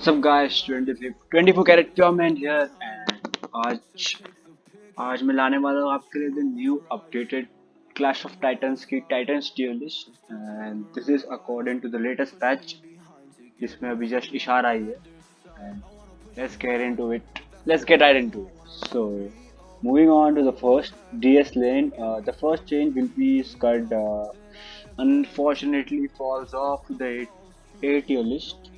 What's up guys, 24 karat Pureman here and आज मैं लाने वाला हूँ आपके लिए the new updated Clash of Titans की Titans tier list and this is according to the latest patch जिसमें अभी just इशारा आई है and let's get right into it. So moving on to the first DS lane, the first change will be Scud unfortunately falls off the 8 tier list.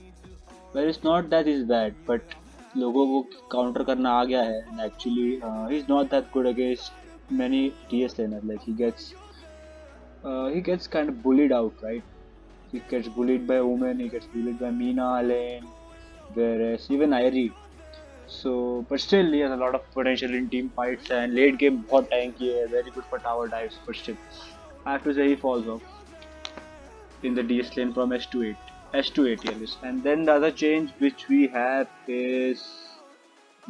Well, it's not that he's bad, but लोगों को counter करना आ गया है and actually he's not that good against many TS laner. Like he gets kind of bullied out, right? He gets bullied by Omen, he gets bullied by Mina lane, whereas even Irie. So, but still he has a lot of potential in team fights and late game बहुत tanky है, very good for tower dives, but still I have to say he falls off in the DS lane from S to 8 tier list. And then the other change which we have is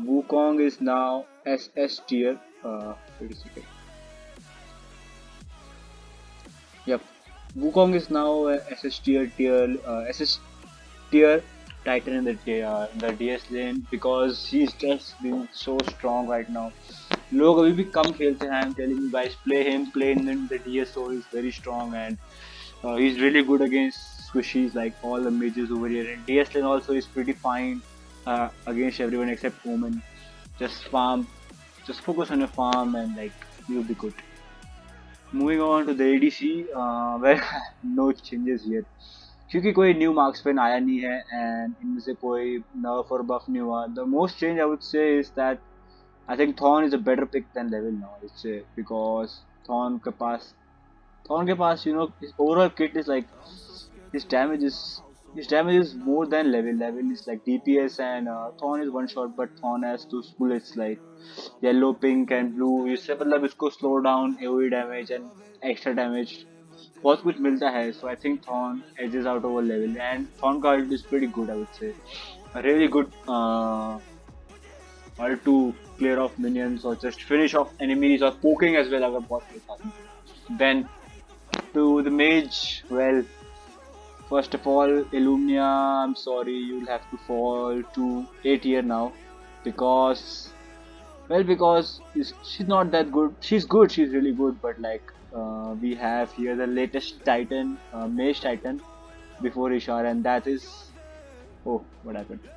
Wukong is now SS tier. Wait a second. Yep, Wukong is now SS tier Titan in the DS lane because he's just been so strong right now. लोग अभी भी कम खेलते हैं. I'm telling you guys, play him, play in the DS, so he's very strong and he's really good against squishies like all the mages over here. And DS lane also is pretty fine against everyone except Omen. Just farm, just focus on your farm and like you'll be good. Moving on to the ADC, where no changes here. क्योंकि कोई new marksman आया नहीं है and इनमें से कोई नर्फ और buff नहीं हुआ. The most change I would say is that I think Thorn is a better pick than level now. It's because Thorn के पास his overall kit is like his damage is his damage is more than level. Level is like DPS and Thorn is one shot, but Thorn has those bullets like yellow, pink and blue. इससे मतलब इसको slow down AoE damage and extra damage बहुत कुछ मिलता है. So I think Thorn edges out over level and Thorn का ult is pretty good, I would say. A really good ult to clear off minions or just finish off enemies or poking as well अगर बहुत खेलता है. Then to the mage, well, first of all, Illumnia, I'm sorry, you'll have to fall to 8 tier now because, well, because she's not that good. She's good, she's really good, but like we have here the latest Titan, Mage Titan before Ishar, and that is, oh, what happened?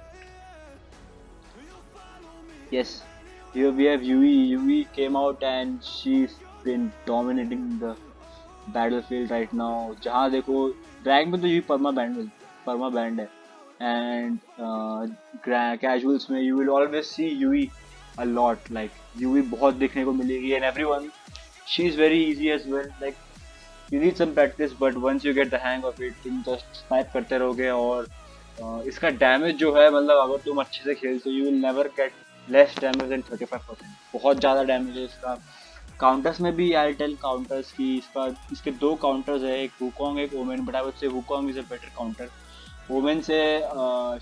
Yes, here we have Yui. Yui came out and she's been dominating the battlefield right now. जहाँ देखो rank में तो UV perma banned है and casuals में you will always see UV a lot. Like UV बहुत देखने को मिलेगी and everyone she is very easy as well. Like you need some practice but once you get the hang of it तुम just snipe करते रहोगे और इसका damage जो है मतलब अगर तुम अच्छे से खेलते हो you will never get less damage than 35%. बहुत ज़्यादा डैमेज है इसका. काउंटर्स में भी आई टेल काउंटर्स की इसके दो काउंटर्स है, एक वुकोंग एक Omen, but I would say Wukong is a better counter. Omen से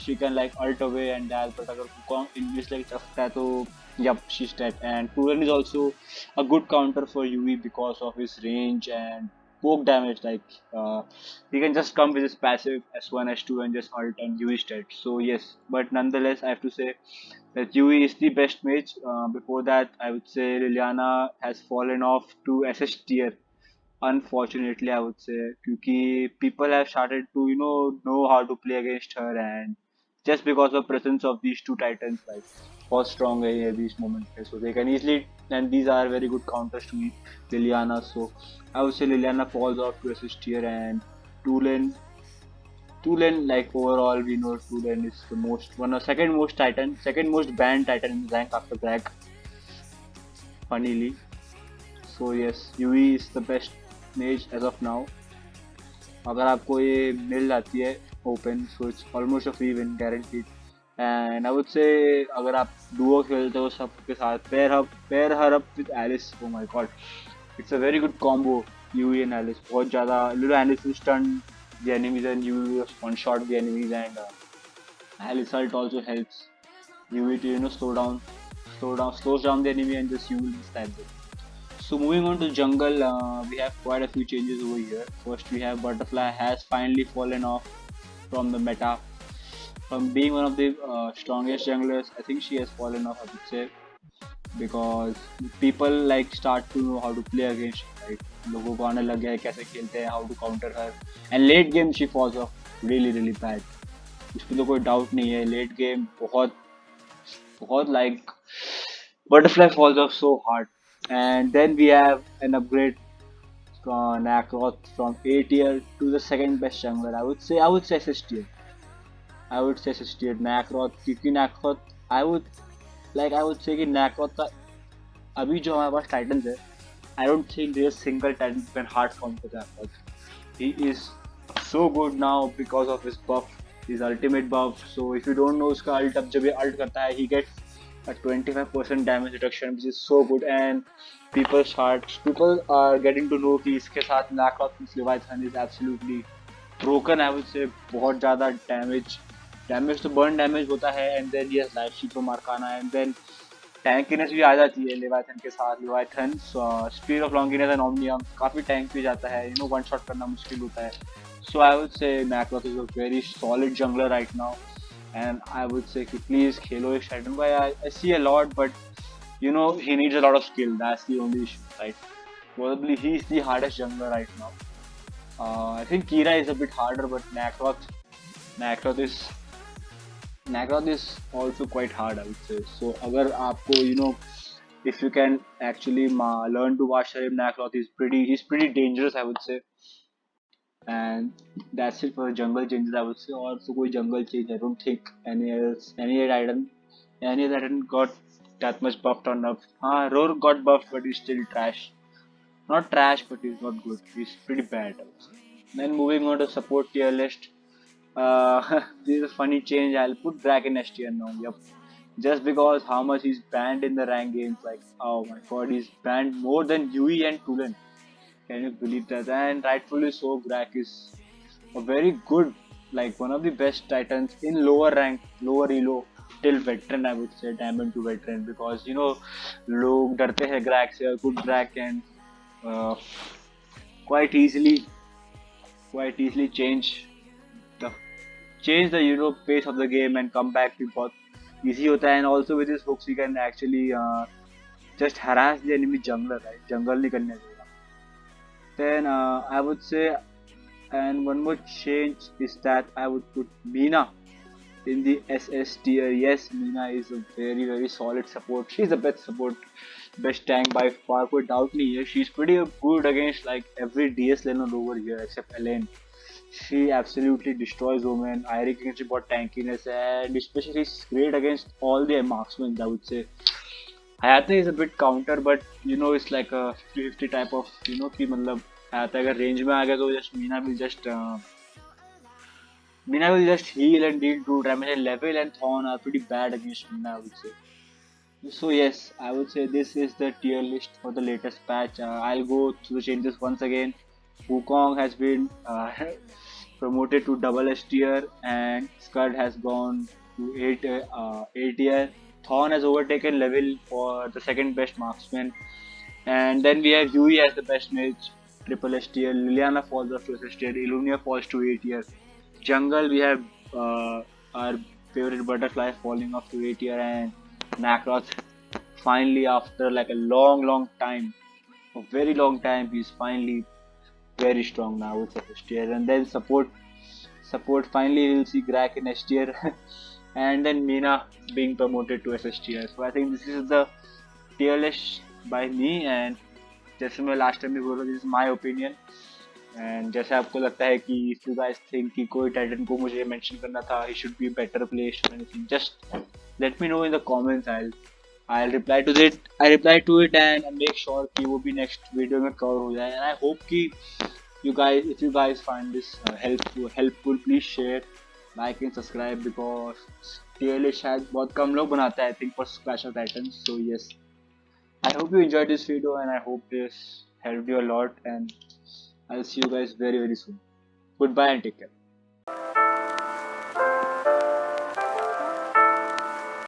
she can like ult away and that, but अगर वुकोंग इंग्लिश लाइक चफता है तो yep she's dead. And Turan is also a good counter for Yui because of his range and poke damage. Like he can just come with his passive S1 S2 and just ult and Yui is dead. So yes, but nonetheless I have to say that Yui is the best mage. Before that, I would say Liliana has fallen off to SS tier. Unfortunately, I would say, because people have started to know how to play against her, and just because of presence of these two titans, like how strong है these moments है, so they can easily, and these are very good counters to Liliana. So I would say Liliana falls off to SS tier, and Tulen Tulen, like overall, we know Tulen is the second most Titan, second most banned Titan in rank after Bragg. Funnily, so yes, Yui is the best mage as of now. अगर आपको ये मिल जाती है open, so it's almost a free win guaranteed. And I would say अगर आप duo खेलते हो सबके साथ, pair her up with Alice. Oh my god, it's a very good combo. Yui and Alice, बहुत ज़्यादा. Little Alice will stun the enemies and Yui one shot the enemies, and Alice ult also helps Yui to slows down the enemy and just Yui will stab them. So moving on to jungle, we have quite a few changes over here. First we have Butterfly has finally fallen off from the meta. from being one of the strongest junglers, I think she has fallen off, I would say, because people like start to know how to play against her, right? लोगों को आने लग गया है कैसे खेलते हैं, how to counter her, and late game she falls off really really bad. उसमें तो कोई डाउट नहीं है, लेट गेम बहुत बहुत like butterfly falls off so hard. And then we have an upgrade from Nakroth from A tier to the second best jungler. I would say SS tier. I would say SS tier Nakroth, क्योंकि Nakroth I would say कि Nakroth का अभी जो हमारे पास titans है, I don't think there's a single titan who can hard form for Nakroth. He is so good now because of his buff, his ultimate buff. So if you don't know उसका ult, अब जब ये ult करता है, he gets a 25% damage reduction, which is so good. And people are getting to know कि इसके साथ Nakroth Leviathan is absolutely broken. I would say बहुत ज़्यादा damage तो burn damage होता है, and then yes life steal from Arcana, and then टैंकीनेस भी आ जाती है लेवाथन के साथ. लेवाथन स्पीड ऑफ लॉन्गिनेस एंड ओमनियम काफी टैंक भी जाता है, वन शॉट करना मुश्किल होता है. सो I would say Macroth is a very solid jungler right now, and I would say कि प्लीज खेलो इस टाइटन को. I see a lot, but he needs a lot of skill. That's the only issue, right? Probably he's the hardest jungler right now. I think Kira is a bit harder, but Nakroth is also quite hard, I would say. So अगर आपको if you can actually learn to watch him, Nakroth is he's pretty dangerous, I would say. And that's it for jungle changes, I would say. Also कोई jungle change, I don't think any other item got that much buffed or nerfed. Roar got buffed, but he's still trash. Not trash, but he's not good. He's pretty bad, I would say. Then moving on to support tier list. This is a funny change. I'll put Drake in S tier now. Yep. Just because how much he's banned in the rank games. Like, oh my god, he's banned more than Yui and Tulen. Can you believe that? And rightfully so, Grak is a very good, like one of the best titans in lower rank, lower elo, till veteran, I would say, diamond to veteran, because लोग डरते हैं Grak से. Good Grak can uh, quite easily quite easily the change the pace of the game and come back to बहुत easy होता है. And also with his hooks he can actually just harass the enemy jungler, right? Jungle नहीं करने देगा. Then I would say, and one more change is that I would put Meena in the SS tier. Yes, Meena is a very very solid support. She's the best support, best tank by far. कोई doubt नहीं है. She's pretty good against like every DS laner over here except Elaine. She absolutely destroys women. Irik against bot tankiness, and especially she's great against all the marksmen, I would say. Hayate is a bit counter, but it's like a 50-50 type of कि मतलब Hayate अगर range में आ गया तो just Meena will just heal and deal true damage. And Level and Thorn are pretty bad against Meena, I would say. So yes, I would say this is the tier list for the latest patch. I'll go through the changes once again. Wukong has been promoted to double S tier, and Scud has gone to A tier. Thorn has overtaken Level for the second best marksman, and then we have Yui as the best mage, triple S tier. Liliana falls off to S tier. Illumia falls to A tier. Jungle, we have our favorite butterfly falling off to A tier, and Nakroth finally, after like a long time, a very long time, he's finally very strong now with S tier. And then support finally we'll see Grak in S tier, and then Meena being promoted to SS tier. So I think this is the tier list by me, and जैसे मैं last time भी बोल रहा, this is my opinion. And जैसे आपको लगता है कि इफ यू गाइस थिंक कि कोई टाइटन को मुझे मेंशन करना था, he should be better placed, anything, just let me know in the comments. I reply to it and make sure कि वो भी नेक्स्ट वीडियो में कवर हो जाए. एंड आई होप कि if you guys find this helpful, please share, like and subscribe, because tier list शायद बहुत कम लोग बनाता है, I think, for Clash of Titans. So yes, I hope you enjoyed this video, and I hope this helped you a lot, and I'll see you guys very very soon. Goodbye and take care.